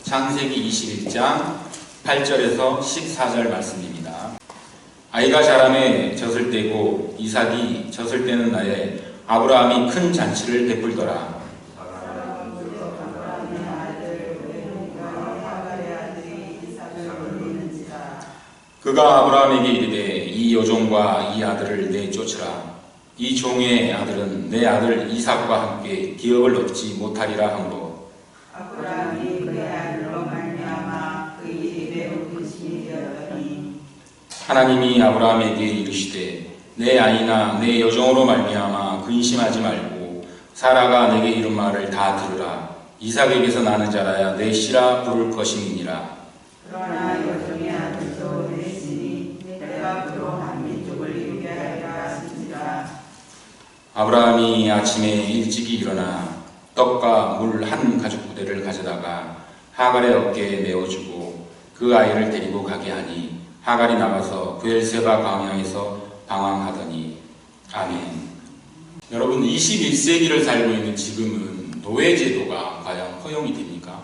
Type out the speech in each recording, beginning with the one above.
창세기 21장 8절에서 14절 말씀입니다. 아이가 자라매 젖을 떼고 이삭이 젖을 떼는 날에 아브라함이 큰 잔치를 베풀더라. 그가 아브라함에게 이르되 이 여종과 이 아들을 내쫓으라. 이 종의 아들은 내 아들 이삭과 함께 기업을 얻지 못하리라 함으로 아브라함이 그의 아들로 말미암아 그 일이 매우 근심이 되었더니 하나님이 아브라함에게 이르시되 내 아이나 내 여종으로 말미암아 근심하지 말고 사라가 내게 이른 말을 다 들으라. 이삭에게서 나는 자라야 내 씨라 부를 것임이니라. 그러나 여종의 아들도 내시니 내가 그로 한 민족을 이루게 하리라 하신지라. 아브라함이 아침에 일찍이 일어나 떡과 물 한 가죽 부대를 가져다가 하갈의 어깨에 메어주고 그 아이를 데리고 가게 하니 하갈이 나가서 브엘세바 광야에서 방황하더니. 아멘. 여러분, 21세기를 살고 있는 지금은 노예제도가 과연 허용이 됩니까?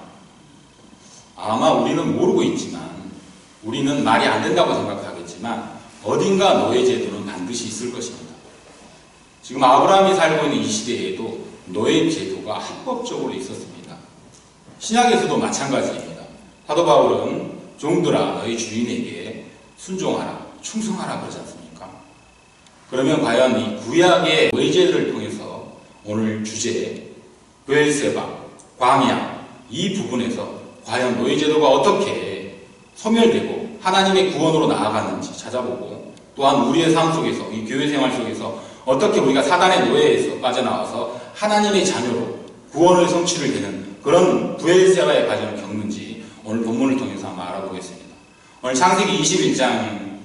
아마 우리는 모르고 있지만, 우리는 말이 안 된다고 생각하겠지만 어딘가 노예제도는 반드시 있을 것입니다. 지금 아브라함이 살고 있는 이 시대에도 노예제도가 합법적으로 있었습니다. 신약에서도 마찬가지입니다. 사도 바울은 종들아 너희 주인에게 순종하라, 충성하라 그러지 않습니까? 그러면 과연 이 구약의 노예제도를 통해서 오늘 주제 브엘세바, 광야 이 부분에서 과연 노예제도가 어떻게 소멸되고 하나님의 구원으로 나아가는지 찾아보고, 또한 우리의 삶 속에서, 이 교회 생활 속에서 어떻게 우리가 사단의 노예에서 빠져나와서 하나님의 자녀로 구원의 성취를 되는 그런 브엘세바의 과정을 겪는지 오늘 본문을 통해서 한번 알아보겠습니다. 오늘 창세기 21장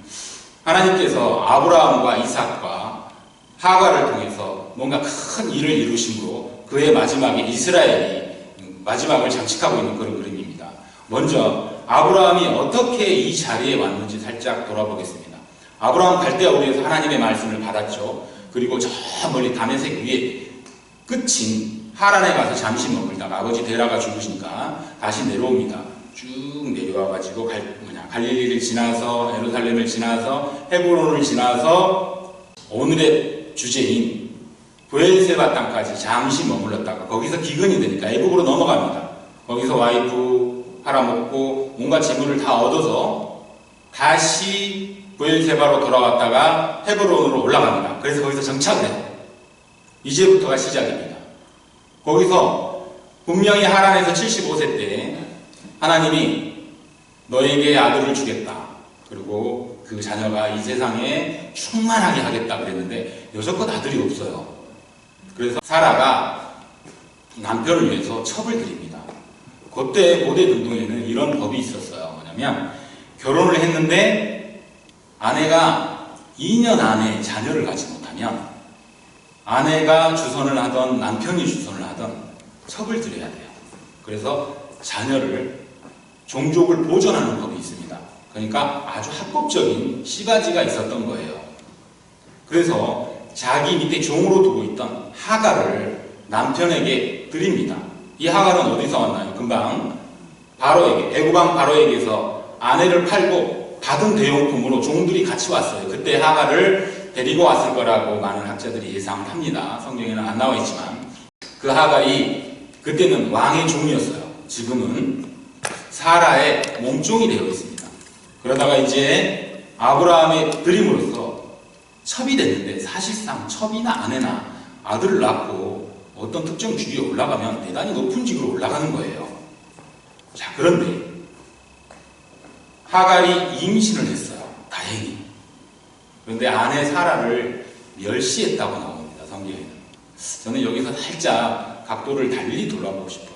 하나님께서 아브라함과 이삭과 하갈을 통해서 뭔가 큰 일을 이루심으로 그의 마지막에 이스라엘이 마지막을 장식하고 있는 그런 그림입니다. 먼저 아브라함이 어떻게 이 자리에 왔는지 살짝 돌아보겠습니다. 아브라함 갈대아 우리에서 하나님의 말씀을 받았죠. 그리고 저 멀리 다메섹 위에 끝인 하란에 가서 잠시 머물다가 아버지 데라가 죽으시니까 다시 내려옵니다. 쭉 내려와가지고 갈릴리를 지나서 예루살렘을 지나서 헤브론을 지나서 오늘의 주제인 브엘세바 땅까지 잠시 머물렀다가 거기서 기근이 되니까 애굽으로 넘어갑니다. 거기서 와이프 팔아먹고 온갖 재물을 다 얻어서 다시 브엘세바로 돌아왔다가 헤브론으로 올라갑니다. 그래서 거기서 정착을 해요. 이제부터가 시작입니다. 거기서 분명히 하란에서 75세 때 하나님이 너에게 아들을 주겠다. 그리고 그 자녀가 이 세상에 충만하게 하겠다 그랬는데 여태껏 아들이 없어요. 그래서 사라가 남편을 위해서 첩을 드립니다. 그때 고대 근동에는 이런 법이 있었어요. 뭐냐면 결혼을 했는데 아내가 2년 안에 자녀를 갖지 못하면 아내가 주선을 하던 남편이 주선을 하던 첩을 드려야 돼요. 그래서 자녀를 종족을 보존하는 법이 있습니다. 그러니까 아주 합법적인 씨바지가 있었던 거예요. 그래서 자기 밑에 종으로 두고 있던 하갈을 남편에게 드립니다. 이 하갈은 어디서 왔나요? 금방 바로에게, 애굽왕 바로에게서 아내를 팔고 받은 대용품으로 종들이 같이 왔어요. 그때 하갈을 데리고 왔을 거라고 많은 학자들이 예상을 합니다. 성경에는 안 나와 있지만 그 하갈이 그때는 왕의 종이었어요. 지금은 사라의 몸종이 되어 있습니다. 그러다가 이제 아브라함의 드림으로써 첩이 됐는데 사실상 첩이나 아내나 아들을 낳고 어떤 특정 주위에 올라가면 대단히 높은 직으로 올라가는 거예요. 자, 그런데 하갈이 임신을 했어요. 다행히. 그런데 아내 사라를 멸시했다고 나옵니다. 성경에는. 저는 여기서 살짝 각도를 달리 돌아보고 싶어요.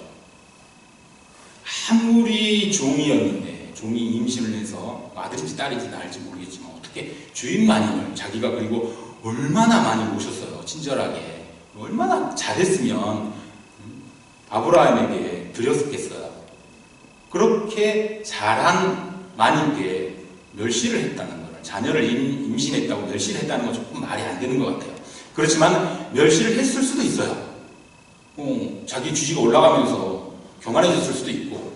아무리 종이었는데 종이 임신을 해서 아들인지 딸인지 알지 모르겠지만 어떻게 주인 마님을 자기가 그리고 얼마나 많이 모셨어요. 친절하게. 얼마나 잘했으면 아브라함에게 드렸겠어요. 그렇게 잘한 마님께 멸시를 했다는 거를, 자녀를 임신했다고 멸시를 했다는 건 조금 말이 안 되는 것 같아요. 그렇지만 멸시를 했을 수도 있어요. 자기 주지가 올라가면서 교만해졌을 수도 있고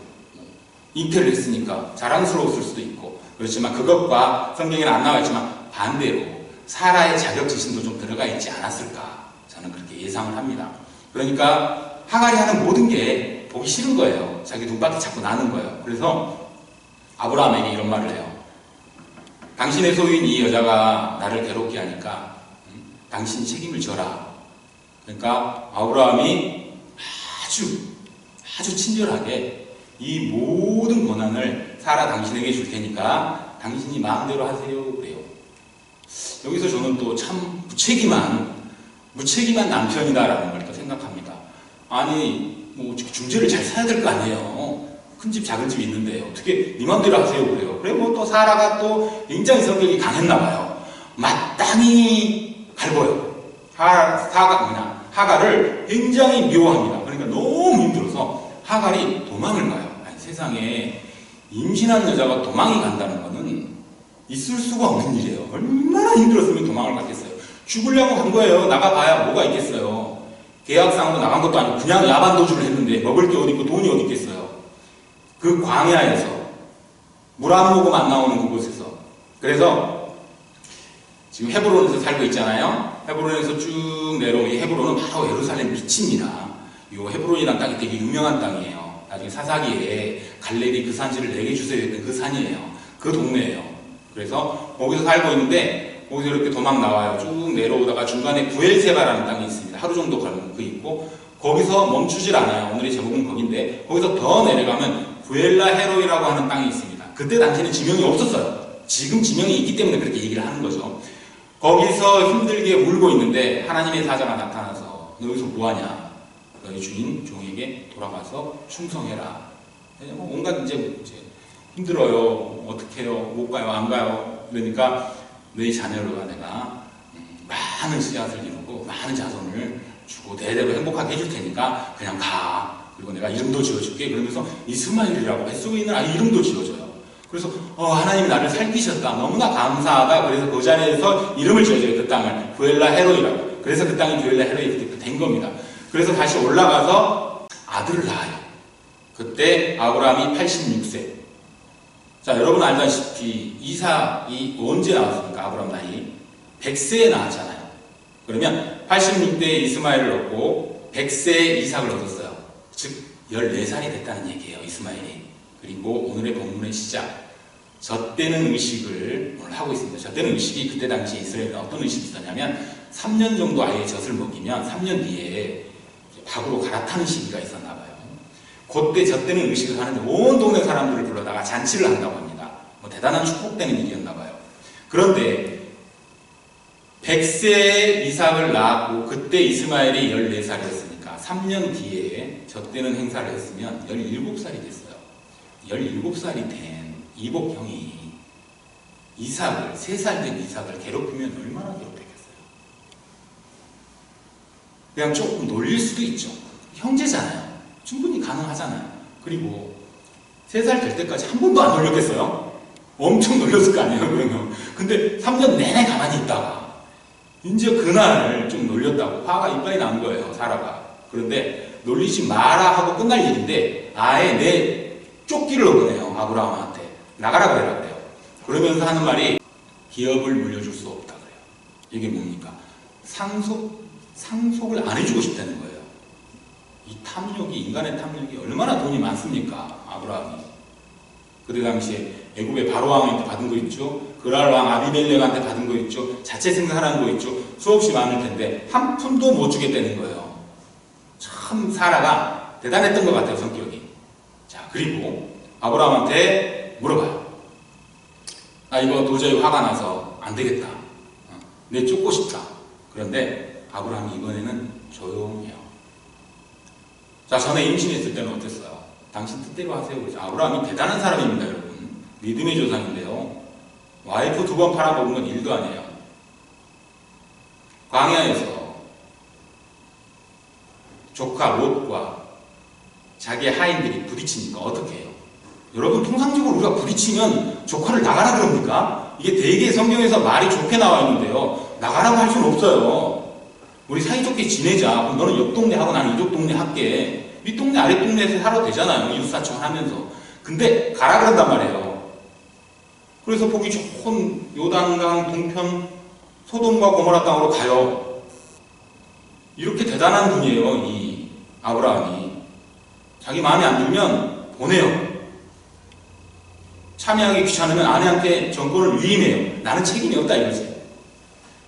잉태를 했으니까 자랑스러웠을 수도 있고, 그렇지만 그것과 성경에는 안 나와 있지만 반대로 사라의 자격지심도 좀 들어가 있지 않았을까, 저는 그렇게 예상을 합니다. 그러니까 하갈이 하는 모든 게 보기 싫은 거예요. 자기 눈밖에 자꾸 나는 거예요. 그래서 아브라함에게 이런 말을 해요. 당신의 소유인 이 여자가 나를 괴롭게 하니까 당신이 책임을 져라. 그러니까 아브라함이 아주 친절하게 이 모든 권한을 사라 당신에게 줄 테니까 당신이 마음대로 하세요. 그래요. 여기서 저는 또 참 무책임한 남편이다라는 걸 또 생각합니다. 아니, 뭐 중재를 잘 사야 될 거 아니에요. 큰 집 작은 집 있는데 어떻게 네 맘대로 하세요. 그래요. 그래 뭐 또 사라가 또 굉장히 성격이 강했나 봐요. 마땅히 갈궈요. 하갈을 굉장히 미워합니다. 그러니까 너무 힘들어서 하갈이 도망을 가요. 아니, 세상에 임신한 여자가 도망이 간다는 거는 있을 수가 없는 일이에요. 얼마나 힘들었으면 도망을 갔겠어요. 죽으려고 간 거예요. 나가봐야 뭐가 있겠어요. 계약상으로 나간 것도 아니고 그냥 야반도주를 했는데 먹을 게 어디 있고 돈이 어디 있겠어요. 그 광야에서 물 한 모금 안 나오는 그곳에서. 그래서 지금 헤브론에서 살고 있잖아요. 헤브론에서 쭉 내려오면 이 헤브론은 바로 예루살렘 밑입니다. 이 헤브론이라는 땅이 되게 유명한 땅이에요. 나중에 사사기에 갈렙이 그 산지를 내게 주세요 했던 그 산이에요. 그 동네예요. 그래서 거기서 살고 있는데 거기서 이렇게 도망 나와요. 쭉 내려오다가 중간에 부엘세바라는 땅이 있습니다. 하루 정도 가는 그 있고 거기서 멈추질 않아요. 오늘의 제목은 거긴데 거기서 더 내려가면 부엘라 헤로이라고 하는 땅이 있습니다. 그때 당시에는 지명이 없었어요. 지금 지명이 있기 때문에 그렇게 얘기를 하는 거죠. 거기서 힘들게 울고 있는데 하나님의 사자가 나타나서 너 여기서 뭐하냐? 너희 주인 종에게 돌아가서 충성해라. 온갖 이제 힘들어요. 어떻게 해요? 못 가요? 안 가요? 그러니까 너희 자녀로가 내가 많은 씨앗을 이루고 많은 자손을 주고 대대로 행복하게 해줄 테니까 그냥 가. 그리고 내가 이름도 지어줄게. 그러면서 이스마엘이라고 뱃속에 아이 이름도 지어줘요. 그래서 하나님이 나를 살피셨다. 너무나 감사하다. 그래서 그 자리에서 이름을 지어줘요. 그 땅을 부엘라 헤로이라고. 그래서 그 땅이 부엘라 헤로이 된 겁니다. 그래서 다시 올라가서 아들을 낳아요. 그때 아브라함이 86세. 자, 여러분 알다시피 이삭이 언제 나왔습니까? 아브라함 나이 100세에 나왔잖아요. 그러면 86대에 이스마엘을 얻고 100세에 이삭을 얻었어요. 즉 14살이 됐다는 얘기예요. 이스마엘이. 그리고 오늘의 본문의 시작, 젖되는 의식을 오늘 하고 있습니다. 젖되는 의식이 그때 당시 이스라엘에 어떤 의식이 있었냐면 3년 정도 아이의 젖을 먹이면 3년 뒤에 밥으로 갈아타는 시기가 있었나 봐요. 그때 젖되는 의식을 하는데 온 동네 사람들을 불러다가 잔치를 한다고 합니다. 뭐 대단한 축복되는 일이었나 봐요. 그런데 100세에 이삭을 낳았고 그때 이스마엘이 14살이었으니까 3년 뒤에 젖되는 행사를 했으면 17살이 됐어요. 17살이 된 이복형이 이삭을, 3살 된 이삭을 괴롭히면 얼마나 괴롭혔겠어요. 그냥 조금 놀릴 수도 있죠. 형제잖아요. 충분히 가능하잖아요. 그리고 3살 될 때까지 한 번도 안 놀렸겠어요? 엄청 놀렸을 거 아니에요, 그러면. 근데 3년 내내 가만히 있다가 이제 그날을 좀 놀렸다고 화가 이빨이 난 거예요, 사라가. 그런데 놀리지 마라 하고 끝날 일인데 아예 내 쫓기를 보내요, 아브라함한테. 나가라 그래요. 그러면서 하는 말이 기업을 물려줄 수 없다 그래요. 이게 뭡니까? 상속을 안 해주고 싶다는 거예요. 이 탐욕이, 인간의 탐욕이 얼마나 돈이 많습니까? 아브라함이. 그때 당시에 애굽의 바로왕한테 받은 거 있죠. 그랄왕 아비멜렉한테 받은 거 있죠. 자체 생산한 거 있죠. 수없이 많을 텐데 한 푼도 못 주겠다는 거예요. 참 사라가 대단했던 것 같아요, 성격이. 자, 그리고 아브라함한테 물어봐요. 나 이거 도저히 화가 나서 안 되겠다. 내 쫓고 싶다. 그런데 아브라함이 이번에는 조용해요. 자, 전에 임신했을 때는 어땠어요? 당신 뜻대로 하세요. 그래서 아브라함이 대단한 사람입니다, 여러분. 믿음의 조상인데요. 와이프 2번 팔아먹은 건 일도 아니에요. 광야에서 조카 롯과 자기의 하인들이 부딪히니까 어떻게 해요? 여러분, 통상적으로 우리가 부딪히면 조카를 나가라 그럽니까? 이게 되게 성경에서 말이 좋게 나와 있는데요. 나가라고 할 수는 없어요. 우리 사이좋게 지내자. 그럼 너는 옆 동네 하고 나는 이쪽 동네 할게. 윗동네 아랫동네에서 살아도 되잖아요. 이웃사촌 하면서. 근데 가라 그런단 말이에요. 그래서 보기 좋은 요단강 동편 소돔과 고모라 땅으로 가요. 이렇게 대단한 분이에요. 이 아브라함이. 자기 마음에 안 들면 보내요. 참여하기 귀찮으면 아내한테 정권을 위임해요. 나는 책임이 없다 이거지.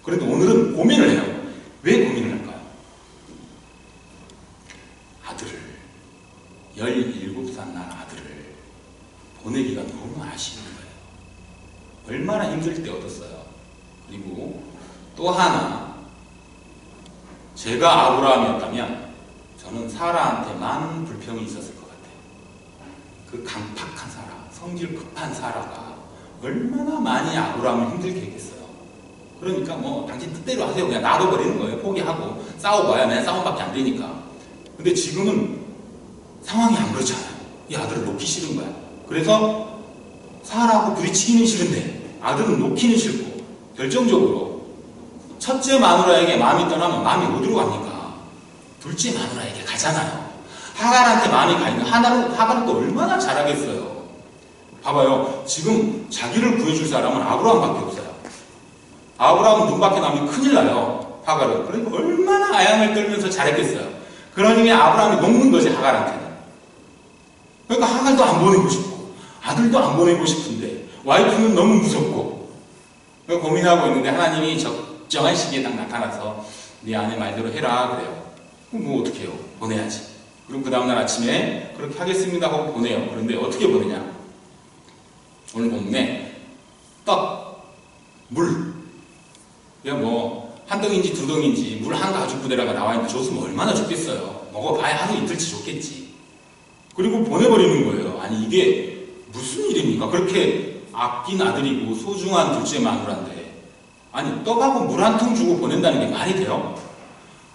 그런데 오늘은 고민을 해요. 왜 고민을 할까요? 아들을 17살 난 아들을 보내기가 너무 아쉬운 거예요. 얼마나 힘들 때 얻었어요. 그리고 또 하나, 제가 아브라함이었다면 저는 사라한테만 불평이 있었을 것 같아요. 그 강팍한 사라, 성질 급한 사라가 얼마나 많이 아브라함을 힘들게 했겠어요. 그러니까 뭐 당신 뜻대로 하세요. 그냥 놔둬버리는 거예요. 포기하고 싸워봐야 맨 싸움밖에 안 되니까. 근데 지금은 상황이 안 그렇잖아요. 이 아들을 놓기 싫은 거야. 그래서 사라하고 부딪히기는 싫은데 아들은 놓기는 싫고 결정적으로 첫째 마누라에게 마음이 떠나면 마음이 어디로 갑니까? 둘째 마누라에게 가잖아요. 하갈한테 마음이 가 있는 하갈은 또 얼마나 잘하겠어요. 봐봐요. 지금 자기를 구해줄 사람은 아브라함밖에 없어요. 아브라함은 눈밖에 나면 큰일 나요. 하갈은. 그러니까 얼마나 아양을 떨면서 잘했겠어요. 그러니 아브라함이 녹는 거지, 하갈한테는. 그러니까 하갈도 안 보내고 싶고 아들도 안 보내고 싶은데 와이프는 너무 무섭고 고민하고 있는데 하나님이 적정한 시기에 딱 나타나서 네 아내 말대로 해라 그래요. 그럼 뭐 어떻게 해요? 보내야지. 그럼 그 다음날 아침에 그렇게 하겠습니다 하고 보내요. 그런데 어떻게 보내냐? 오늘 본문에 떡, 물, 그냥 뭐 한 덩인지 두 덩인지 물 한 가죽 부대라가 나와있는데 줬으면 얼마나 좋겠어요. 먹어봐야 하루 이틀치 좋겠지. 그리고 보내버리는 거예요. 아니 이게 무슨 일입니까? 그렇게 아낀 아들이고 소중한 둘째 마누라인데 아니 떡하고 물 한 통 주고 보낸다는 게 말이 돼요?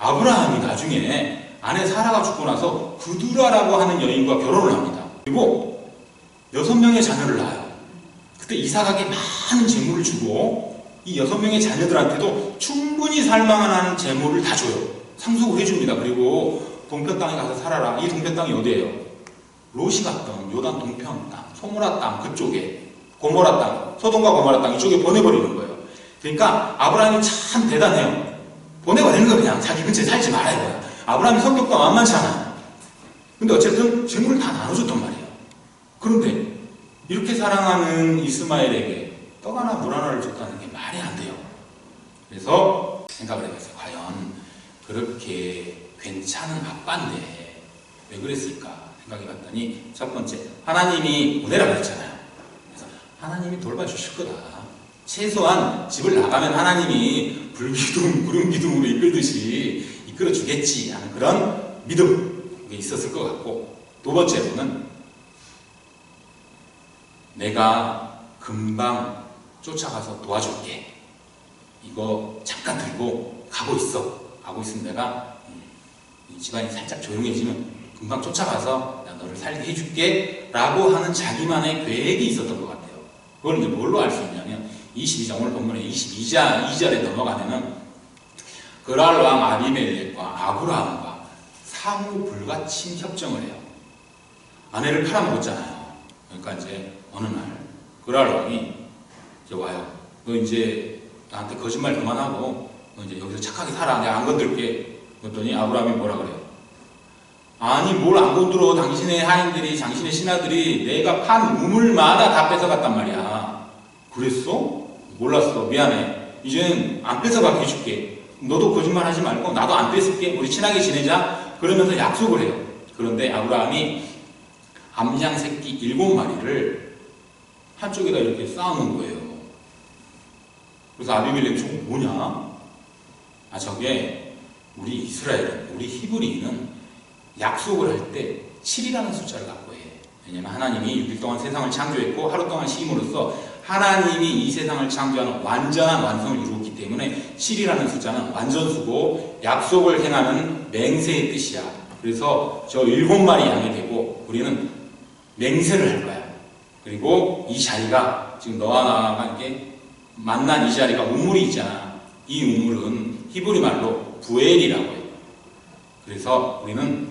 아브라함이 나중에 아내 사라가 죽고 나서 그두라라고 하는 여인과 결혼을 합니다. 그리고 6명의 자녀를 낳아요. 그때 이삭에게 많은 재물을 주고 이 6명의 자녀들한테도 충분히 살만한 재물을 다 줘요. 상속을 해줍니다. 그리고 동편 땅에 가서 살아라. 이 동편 땅이 어디예요? 롯이 갔던 요단 동편 땅, 소모라 땅 그쪽에, 고모라 땅, 소돔과 고모라 땅 이쪽에 보내버리는 거예요. 그러니까 아브라함이 참 대단해요. 보내버리는 거 그냥 자기 근처에 살지 말아야 돼요. 아브라함이 성격도 만만찮아. 근데 어쨌든 재물을 다 나눠줬단 말이에요. 그런데 이렇게 사랑하는 이스마엘에게 떡 하나 물 하나를 줬다는 게 말이 안 돼요. 그래서 생각을 해봤어요. 과연 그렇게 괜찮은 아빠인데 왜 그랬을까 생각해봤더니 첫 번째, 하나님이 보내라 그랬잖아요. 그래서 하나님이 돌봐주실 거다. 최소한 집을 나가면 하나님이 불기둥, 구름기둥으로 이끌듯이 이끌어주겠지 하는 그런 믿음이 있었을 것 같고, 두 번째로는 내가 금방 쫓아가서 도와줄게. 이거 잠깐 들고 가고 있어. 가고 있으면 내가 이 집안이 살짝 조용해지면 금방 쫓아가서 나 너를 살게 해줄게 라고 하는 자기만의 계획이 있었던 것 같아요. 그걸 이제 뭘로 알 수 있냐면 22장, 오늘 본문에 22절에 넘어가면 그랄 왕 아비멜렉과 아브라함과 사후 불가침 협정을 해요. 아내를 팔아먹었잖아요. 그러니까 이제 어느 날 그랄 왕이 이제 와요. 너 이제 나한테 거짓말 그만하고 너 이제 여기서 착하게 살아. 내가 안 건들게. 그랬더니 아브라함이 뭐라 그래요? 아니 뭘 안 건드려. 당신의 하인들이, 당신의 신하들이 내가 판 우물마다 다 뺏어갔단 말이야. 그랬어? 몰랐어. 미안해. 이제는 안 뺏어가게 해줄게. 너도 거짓말 하지 말고 나도 안 뺏을게. 우리 친하게 지내자. 그러면서 약속을 해요. 그런데 아브라함이 암양 새끼 7마리를 한쪽에다 이렇게 쌓아놓은 거예요. 그래서 아비멜렉이 저거 뭐냐? 아 저게 우리 이스라엘은, 우리 히브리인은 약속을 할 때 7이라는 숫자를 갖고 해. 왜냐면 하나님이 6일 동안 세상을 창조했고 하루 동안 쉼으로써 하나님이 이 세상을 창조하는 완전한 완성을 이루었기 때문에 7이라는 숫자는 완전수고 약속을 행하는 맹세의 뜻이야. 그래서 저 7마리 양이 되고 우리는 맹세를 할 거야. 그리고 이 자리가 지금 너와 나가 이렇게 만난 이 자리가 우물이 있잖아. 이 우물은 히브리 말로 부엘이라고 해요. 그래서 우리는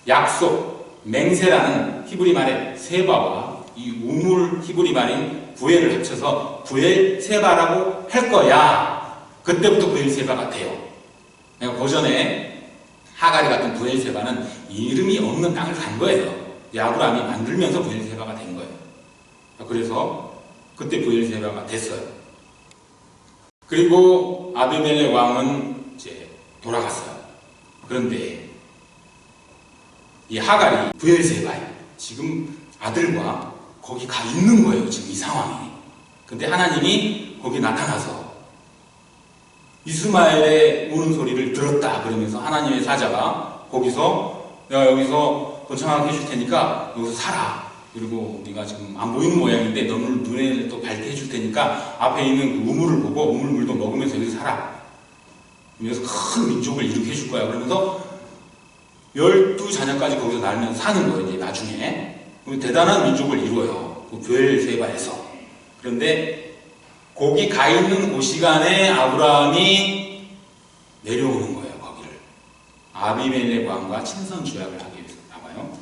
약속, 맹세라는 히브리 말의 세바와 이 우물 히브리 말인 부엘을 합쳐서 부엘세바라고 할 거야. 그때부터 부엘세바가 돼요. 그러니까 고전에 하갈이 같은 부엘세바는 이름이 없는 땅을 간 거예요. 아브라함이 만들면서 부엘세바가 된 거예요. 그래서 그때 부엘세바가 됐어요. 그리고 아비멜렉 왕은 이제 돌아갔어요. 그런데 이 하갈이 부엘세바에 지금 아들과 거기 가 있는 거예요. 지금 이 상황이. 근데 하나님이 거기 나타나서 이스마엘의 우는 소리를 들었다 그러면서 하나님의 사자가 거기서 내가 여기서 번창하게 해줄 테니까 여기서 살아. 그리고 네가 지금 안 보이는 모양인데 너를 눈에 또 밝게 해줄 테니까 앞에 있는 그 우물을 보고 우물물도 먹으면서 여기서 살아. 그래서 큰 민족을 일으켜 줄 거야. 그러면서 12자녀까지 거기서 날면 사는 거예요. 이제 나중에 대단한 민족을 이루어요. 그 부엘세바에서. 그런데 거기 가 있는 그 시간에 아브라함이 내려오는 거예요. 거기를 아비멜렉 왕과 친선 조약을 하기 위해서 나와요.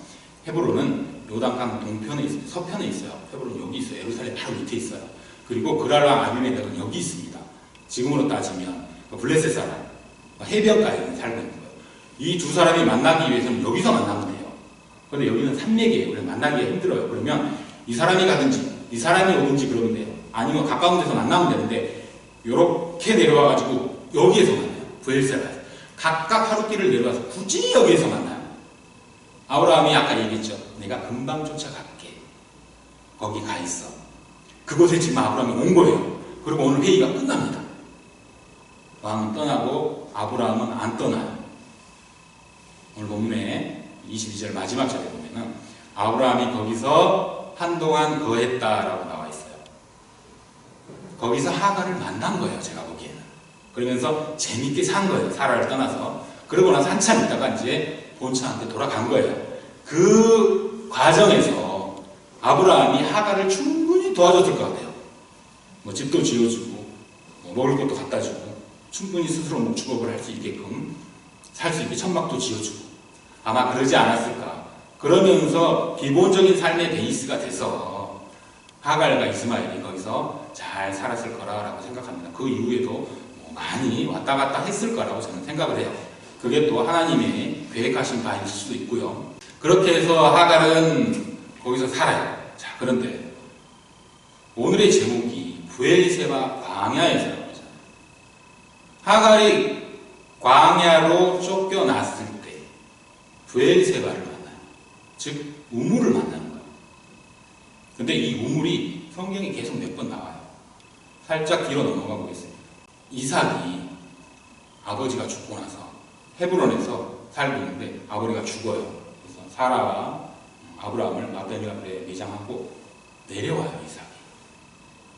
헤브론은 요단강 동편에 있어요. 서편에 있어요. 헤브론 여기 있어요. 예루살렘 바로 밑에 있어요. 그리고 그랄 왕 아비멜렉은 여기 있습니다. 지금으로 따지면 블레셋 사람 해변가에 살고 있는 거예요. 이 두 사람이 만나기 위해서는 여기서 만나면 돼요. 그런데 여기는 산맥이에요. 그래서 만나기가 힘들어요. 그러면 이 사람이 가든지 이 사람이 오든지 그러면 돼요. 아니면 가까운 데서 만나면 되는데 이렇게 내려와가지고 여기에서 만나요. 부엘세바에서 각각 하루길을 내려와서 굳이 여기에서 만나요. 아브라함이 아까 얘기했죠. 내가 금방 쫓아갈게. 거기 가 있어. 그곳에 지금 아브라함이 온 거예요. 그리고 오늘 회의가 끝납니다. 왕은 떠나고 아브라함은 안 떠나요. 오늘 본문에 22절 마지막 절에 보면은 아브라함이 거기서 한동안 거했다라고 나와 있어요. 거기서 하갈을 만난 거예요. 제가 보기에는. 그러면서 재밌게 산 거예요. 사라를 떠나서. 그러고 나서 한참 있다가 이제 본처한테 돌아간 거예요. 그 과정에서 아브라함이 하갈을 충분히 도와줬을 것 같아요. 뭐 집도 지어주고 뭐 먹을 것도 갖다 주고 충분히 스스로 목축업을 할 수 있게끔 살 수 있게 천막도 지어주고 아마 그러지 않았을까. 그러면서 기본적인 삶의 베이스가 돼서 하갈과 이스마엘이 거기서 잘 살았을 거라고 생각합니다. 그 이후에도 뭐 많이 왔다 갔다 했을 거라고 저는 생각을 해요. 그게 또 하나님의 계획하신 바일 수도 있고요. 그렇게 해서 하갈은 거기서 살아요. 자, 그런데 오늘의 제목이 부엘세바 광야에서라고 하잖아요. 하갈이 광야로 쫓겨났을 때 부엘세바를 만나요. 즉 우물을 만나는 거예요. 근데 이 우물이 성경에 계속 몇 번 나와요. 살짝 뒤로 넘어가 보겠습니다. 이삭이 아버지가 죽고 나서 헤브론에서 살고 있는데 아버지가 죽어요. 그래서 사라와 아브라함을 마다니아불에 매장하고 내려와요. 이삭이.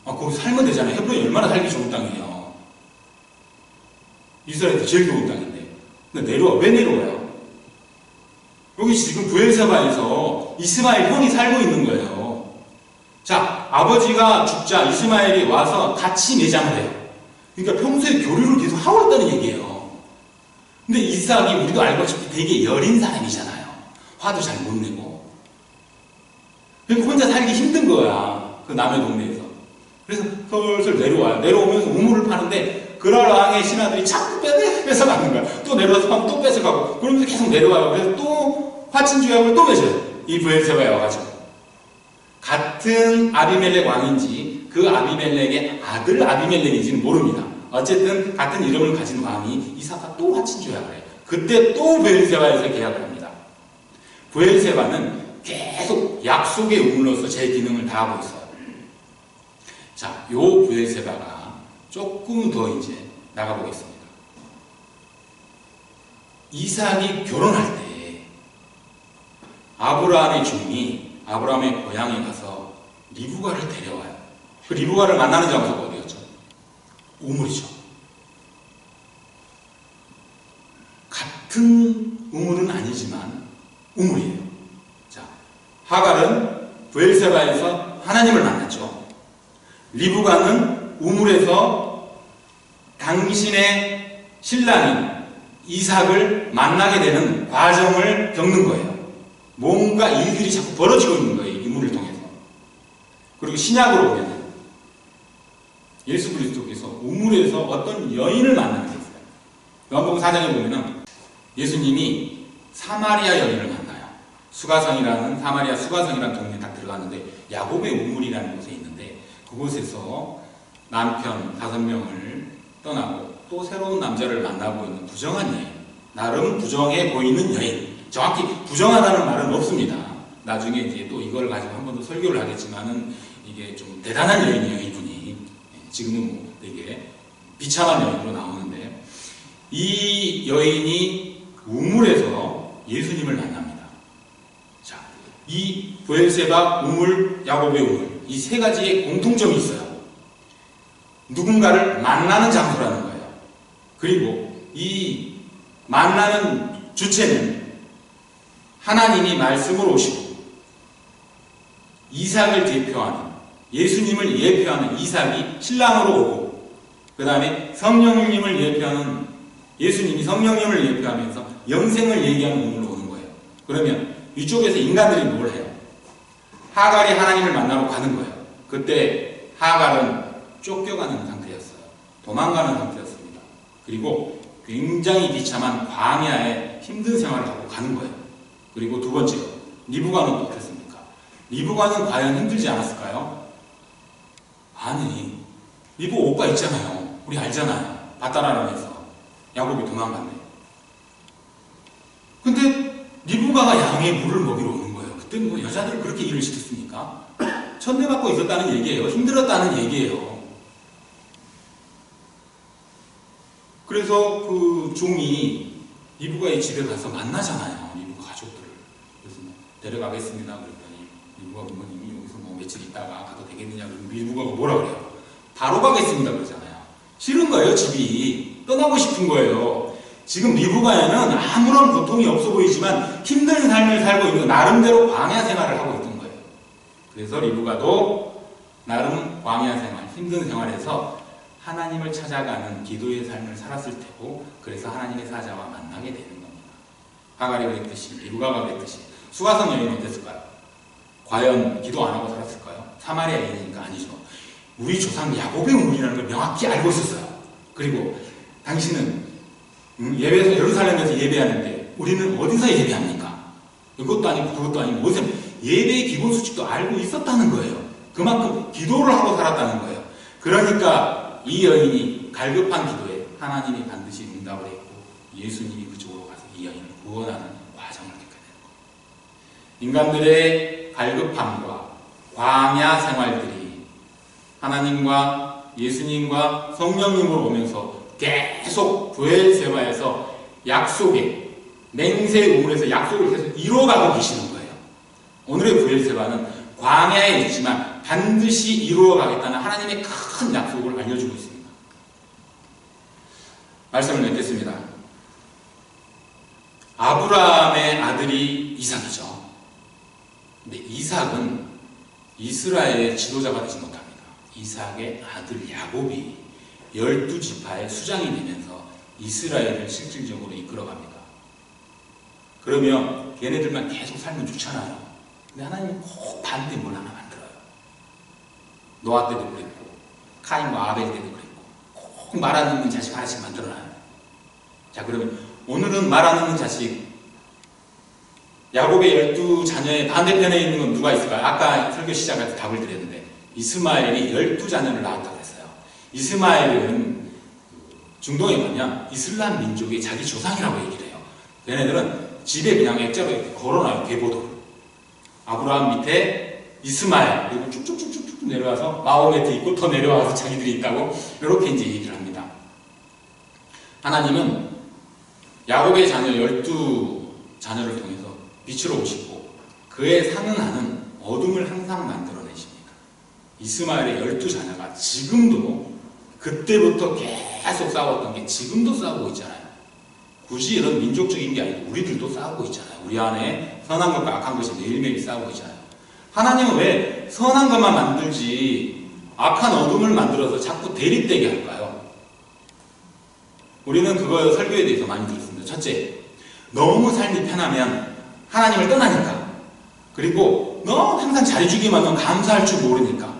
거기 살면 되잖아요. 헤브론이 얼마나 살기 좋은 땅이에요. 이스라엘에서 제일 좋은 땅인데. 근데 내려와. 왜 내려와요? 여기 지금 부엘세바에서 이스마엘 형이 살고 있는 거예요. 자, 아버지가 죽자 이스마엘이 와서 같이 매장을 해요. 그러니까 평소에 교류를 계속 하고 있다는 얘기예요. 근데 이삭이 우리도 알다시피 되게 여린 사람이잖아요. 화도 잘 못 내고. 그러니까 혼자 살기 힘든 거야. 그 남의 동네에서. 그래서 슬슬 내려와요. 내려오면서 우물을 파는데 그랄 왕의 신하들이 자꾸 뺏어가는 거야. 또 내려와서 파면 또 뺏어가고. 그러면서 계속 내려와요. 그래서 또 화친주약을 또 맺어요. 이 부엘세바에 와가지고. 같은 아비멜렉 왕인지 그 아비멜렉의 아들 아비멜렉인지는 모릅니다. 어쨌든 같은 이름을 가진 왕이 이삭과 또 화친주약을 해요. 그때 또 부엘세바에서 계약을 합니다. 부엘세바는 계속 약속의 우물로서 제 기능을 다하고 있어요. 자, 요 부엘세바가 조금 더 이제 나가보겠습니다. 이삭이 결혼할 때 아브라함의 종이 아브라함의 고향에 가서 리브가를 데려와요. 그 리브가를 만나는 장소가 어디였죠? 우물이죠. 같은 우물은 아니지만 우물이에요. 자, 하갈은 부엘세바에서 하나님을 만났죠. 리브가는 우물에서 당신의 신랑인 이삭을 만나게 되는 과정을 겪는 거예요. 뭔가 일들이 자꾸 벌어지고 있는 거예요. 이 우물을 통해서. 그리고 신약으로 보면 예수 그리스도께서 우물에서 어떤 여인을 만나는 게 있어요. 요한복음 4장에 보면 예수님이 사마리아 여인을 만나요. 수가성이라는 사마리아 수가성이라는 동네에 딱 들어갔는데 야곱의 우물이라는 곳에 있는데 그곳에서 남편 5명을 떠나고 또 새로운 남자를 만나고 있는 부정한 여인, 나름 부정해 보이는 여인. 정확히 부정하다는 말은 없습니다. 나중에 이제 또 이걸 가지고 한 번 더 설교를 하겠지만은 이게 좀 대단한 여인이에요, 이분이. 지금은 뭐 되게 비참한 여인으로 나오는데 이 여인이 우물에서 예수님을 만납니다. 자, 이 브엘세바 우물, 야곱의 우물, 이 세 가지의 공통점이 있어요. 누군가를 만나는 장소라는 거예요. 그리고 이 만나는 주체는 하나님이 말씀으로 오시고 이삭을 대표하는, 예수님을 예표하는 이삭이 신랑으로 오고 그 다음에 성령님을 예표하는 예수님이 성령님을 예표하면서 영생을 얘기하는 우물로 오는 거예요. 그러면 이쪽에서 인간들이 뭘 해요? 하갈이 하나님을 만나러 가는 거예요. 그때 하갈은 쫓겨가는 상태였어요. 도망가는 상태였습니다. 그리고 굉장히 비참한 광야에 힘든 생활을 하고 가는 거예요. 그리고 두 번째로 리브가는 어떻습니까? 리브가는 과연 힘들지 않았을까요? 아니, 리브가 오빠 있잖아요. 우리 알잖아요. 바다라면서 야곱이 도망갔네. 근데 리브가가 양의 물을 먹이러 오는 거예요. 그때 뭐 여자들 그렇게 일을 시켰습니까? 천대받고 있었다는 얘기예요. 힘들었다는 얘기예요. 그래서 그 종이 리브가의 집에 가서 만나잖아요. 리브가 가족들을. 그래서 데려가겠습니다. 그랬더니 리브가 부모님이 여기서 뭐 며칠 있다가 가도 되겠느냐. 그러면 리브가가 뭐라 그래요? 바로 가겠습니다. 그러잖아요. 싫은 거예요. 집이. 떠나고 싶은 거예요. 지금 리브가에는 아무런 고통이 없어 보이지만 힘든 삶을 살고 있는 나름대로 광야 생활을 하고 있던 거예요. 그래서 리브가도 나름 광야 생활, 힘든 생활에서 하나님을 찾아가는 기도의 삶을 살았을 테고 그래서 하나님의 사자와 만나게 되는 겁니다. 하갈이 그랬듯이 리브가가 그랬듯이 수가성 여인은 어땠을까요? 과연 기도 안 하고 살았을까요? 사마리아 여인이니까 아니죠. 우리 조상 야곱의 우물이라는 걸 명확히 알고 있었어요. 그리고 당신은 예배에서 예루살렘에서 예배하는데 우리는 어디서 예배합니까? 이것도 아니고 그것도 아니고 무슨 예배의 기본 수칙도 알고 있었다는 거예요. 그만큼 기도를 하고 살았다는 거예요. 그러니까 이 여인이 갈급한 기도에 하나님이 반드시 응답을 했고 예수님이 그쪽으로 가서 이 여인을 구원하는 과정을 겪게 되는 겁니다. 인간들의 갈급함과 광야 생활들이 하나님과 예수님과 성령님으로 오면서 계속 브엘세바에서 약속의 맹세의 우물에서 약속을 계속 이루어가고 계시는 거예요. 오늘의 브엘세바는 광야에 있지만 반드시 이루어가겠다는 하나님의 큰 약속을 알려주고 있습니다. 말씀을 맺겠습니다. 아브라함의 아들이 이삭이죠. 근데 이삭은 이스라엘의 지도자가 되지 못합니다. 이삭의 아들 야곱이 12지파의 수장이 되면서 이스라엘을 실질적으로 이끌어갑니다. 그러면 걔네들만 계속 살면 좋잖아요. 근데 하나님은 꼭 반대 뭘 하나 만들어요. 노아 때도 그랬고 카인과 아벨 때도 그랬고 꼭 말 안 듣는 자식 하나씩 만들어놔요. 자, 그러면 오늘은 말 안 듣는 자식 야곱의 12자녀의 반대편에 있는 건 누가 있을까요? 아까 설교 시작할 때 답을 드렸는데 이스마엘이 12자녀를 낳았다고 했어요. 이스마엘은 중동에 가면 이슬람 민족의 자기 조상이라고 얘기를 해요. 얘네들은 집에 그냥 액자로 이렇게 걸어놔요. 계보도를. 아브라함 밑에 이스마엘, 그리고 쭉쭉쭉쭉 내려와서 마호메트 있고 더 내려와서 자기들이 있다고 이렇게 이제 얘기를 합니다. 하나님은 야곱의 자녀 12자녀를 통해서 빛으로 오시고 그에 상응하는 어둠을 항상 만들어내십니다. 이스마엘의 12자녀가 지금도 그때부터 계속 싸웠던 게 지금도 싸우고 있잖아요. 굳이 이런 민족적인 게 아니고 우리들도 싸우고 있잖아요. 우리 안에 선한 것과 악한 것이 매일매일 싸우고 있잖아요. 하나님은 왜 선한 것만 만들지 악한 어둠을 만들어서 자꾸 대립되게 할까요? 우리는 그거 설교에 대해서 많이 들었습니다. 첫째, 너무 삶이 편하면 하나님을 떠나니까. 그리고 너 항상 잘해주기만 하면 감사할 줄 모르니까.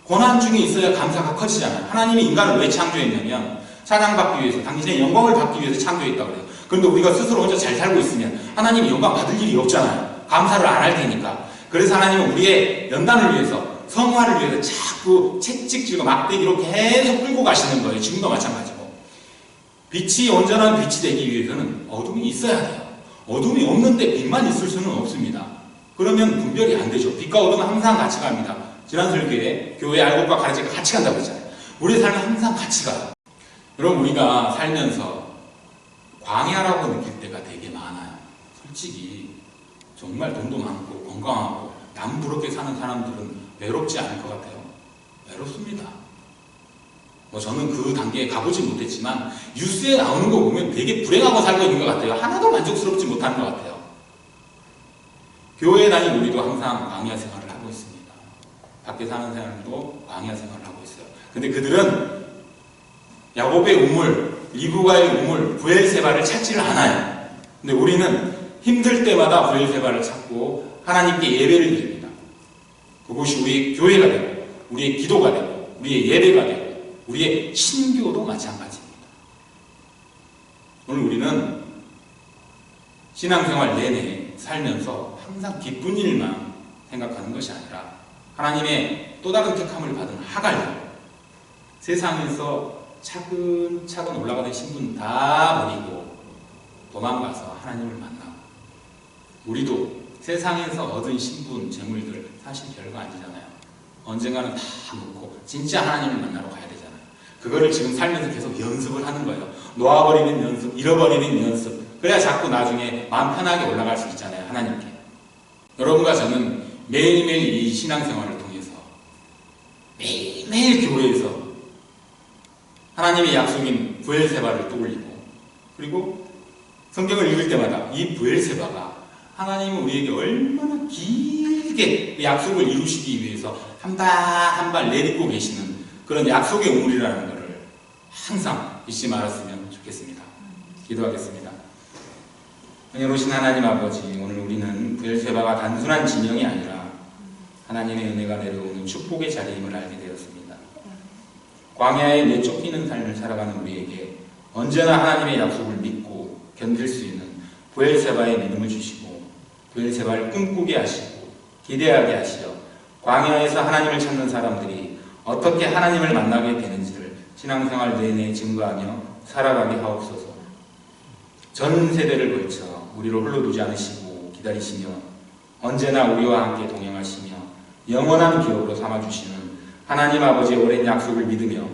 고난 중에 있어야 감사가 커지잖아요. 하나님이 인간을 왜 창조했냐면 사랑받기 위해서, 당신의 영광을 받기 위해서 창조했다고 그래요. 그런데 우리가 스스로 혼자 잘 살고 있으면 하나님이 영광 받을 일이 없잖아요. 감사를 안 할 테니까. 그래서 하나님은 우리의 연단을 위해서, 성화를 위해서 자꾸 채찍질과 막대기로 계속 끌고 가시는 거예요. 지금도 마찬가지고. 빛이 온전한 빛이 되기 위해서는 어둠이 있어야 돼요. 어둠이 없는데 빛만 있을 수는 없습니다. 그러면 분별이 안 되죠. 빛과 어둠은 항상 같이 갑니다. 지난 설교에 교회 알곡과 가르치가 같이 간다고 했잖아요. 우리의 삶은 항상 같이 가요. 여러분, 우리가 살면서 광야라고 느낄 때가 되게 많아요. 솔직히 정말 돈도 많고 건강하고 남 부럽게 사는 사람들은 외롭지 않을 것 같아요. 외롭습니다. 저는 그 단계에 가보지 못했지만 뉴스에 나오는 거 보면 되게 불행하고 살고 있는 것 같아요. 하나도 만족스럽지 못하는 것 같아요. 교회에 다니는 우리도 항상 광야 생활을 하고 있습니다. 밖에 사는 사람도 광야 생활을 하고 있어요. 근데 그들은 야곱의 우물, 리브가의 우물, 브엘세바를 찾지를 않아요. 근데 우리는 힘들 때마다 브엘세바를 찾고 하나님께 예배를 드립니다. 그것이 우리의 교회가 되고, 우리의 기도가 되고, 우리의 예배가 되고, 우리의 신교도 마찬가지입니다. 오늘 우리는 신앙생활 내내 살면서 항상 기쁜 일만 생각하는 것이 아니라 하나님의 또 다른 택함을 받은 하갈, 세상에서 차근차근 올라가던 신분 다 버리고 도망가서 하나님을 만나고, 우리도 세상에서 얻은 신분, 재물들 사실 별거 아니잖아요. 언젠가는 다 놓고 진짜 하나님을 만나러 가야 되잖아요. 그거를 지금 살면서 계속 연습을 하는 거예요. 놓아버리는 연습, 잃어버리는 연습. 그래야 자꾸 나중에 마음 편하게 올라갈 수 있잖아요. 하나님께. 여러분과 저는 매일매일 이 신앙생활을 통해서 매일매일 교회에서 하나님의 약속인 브엘세바를 떠올리고, 그리고 성경을 읽을 때마다 이 브엘세바가 하나님은 우리에게 얼마나 길게 그 약속을 이루시기 위해서 한 발 한 발 내딛고 계시는 그런 약속의 우물이라는 것을 항상 잊지 말았으면 좋겠습니다. 기도하겠습니다. 은혜로우신 하나님 아버지, 오늘 우리는 브엘세바가 단순한 진영이 아니라 하나님의 은혜가 내려오는 축복의 자리임을 알게 되었습니다. 광야에 내쫓기는 삶을 살아가는 우리에게 언제나 하나님의 약속을 믿고 견딜 수 있는 브엘세바의 믿음을 주시고, 브엘세바를 꿈꾸게 하시고 기대하게 하시어 광야에서 하나님을 찾는 사람들이 어떻게 하나님을 만나게 되는지를 신앙생활 내내 증거하며 살아가게 하옵소서. 전 세대를 걸쳐 우리를 홀로 두지 않으시고 기다리시며 언제나 우리와 함께 동행하시며 영원한 기업으로 삼아주시는 하나님 아버지의 오랜 약속을 믿으며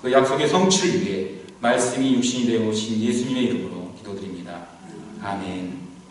그 약속의 성취를 위해 말씀이 육신이 되어 오신 예수님의 이름으로 기도드립니다. 아멘.